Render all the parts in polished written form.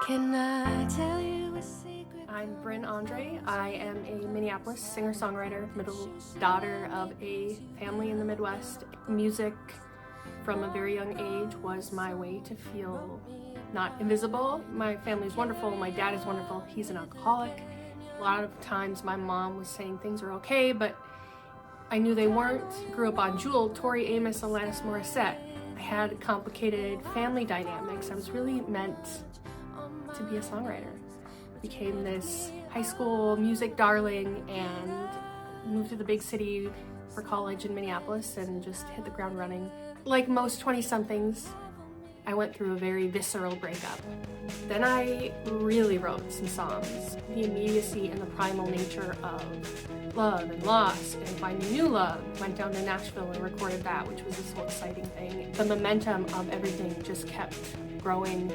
Can I tell you a secret? I'm Brynn Andre. I am a Minneapolis singer-songwriter, middle daughter of a family in the Midwest. Music from a very young age was my way to feel not invisible. My family's wonderful, my dad is wonderful, he's an alcoholic. A lot of times my mom was saying things are okay, but I knew they weren't. Grew up on Jewel, Tori Amos, Alanis Morissette. I had complicated family dynamics. I was really meant to be a songwriter. Became this high school music darling and moved to the big city for college in Minneapolis and just hit the ground running. Like most 20-somethings, I went through a very visceral breakup. Then I really wrote some songs. The immediacy and the primal nature of love and loss and finding new love. Went down to Nashville and recorded that, which was this whole exciting thing. The momentum of everything just kept growing.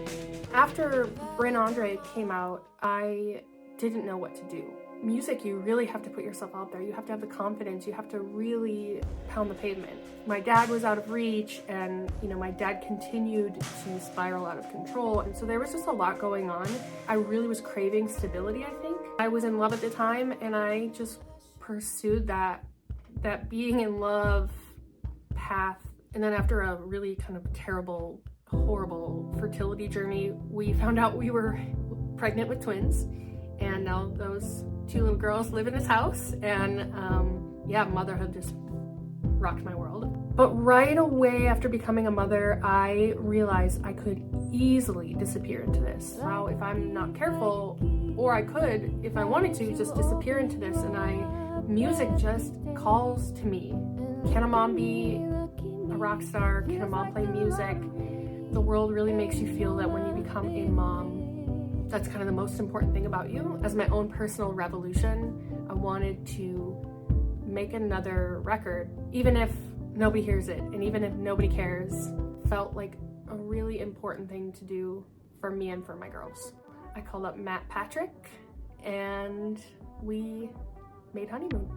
After Brynn Andre came out, I didn't know what to do. Music, you really have to put yourself out there. You have to have the confidence. You have to really pound the pavement. My dad was out of reach, and my dad continued to spiral out of control. And so there was just a lot going on. I really was craving stability, I think. I was in love at the time, and I just pursued that being in love path. And then after a really kind of terrible, horrible fertility journey, we found out we were pregnant with twins. And now those two little girls live in this house, and yeah, motherhood just rocked my world. But right away after becoming a mother, I realized I could easily disappear into this. Wow, if I'm not careful, or I could, if I wanted to, just disappear into this, and music just calls to me. Can a mom be a rock star? Can a mom play music? The world really makes you feel that when you become a mom, that's kind of the most important thing about you. As my own personal revolution, I wanted to make another record, even if nobody hears it, and even if nobody cares. Felt like a really important thing to do for me and for my girls. I called up Matt Patrick, and we made Honeymoon.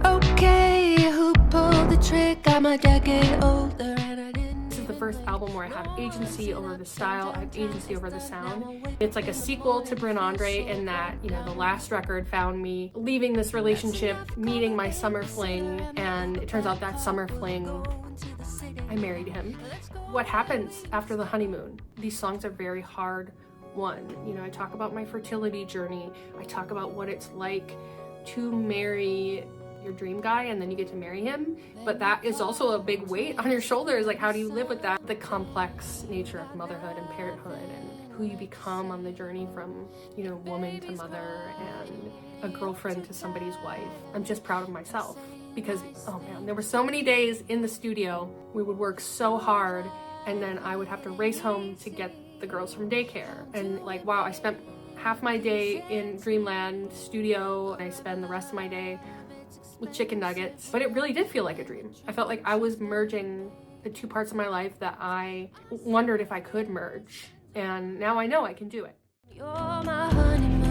Okay, who pulled the trick? I'm a decade older and I didn't. This is the first album where I have agency over the style, I have agency over the sound. It's like a sequel to Brynn Andre in that, the last record found me leaving this relationship, meeting my summer fling, and it turns out that summer fling, I married him. What happens after the honeymoon? These songs are very hard won. I talk about my fertility journey. I talk about what it's like to marry your dream guy and then you get to marry him, but that is also a big weight on your shoulders. Like, how do you live with that? The complex nature of motherhood and parenthood and who you become on the journey from, woman to mother and a girlfriend to somebody's wife. I'm just proud of myself because, oh man, there were so many days in the studio. We would work so hard and then I would have to race home to get the girls from daycare. And like, wow, I spent half my day in Dreamland studio and I spend the rest of my day with chicken nuggets, but it really did feel like a dream. I felt like I was merging the two parts of my life that I wondered if I could merge, and now I know I can do it. You're my honeymoon.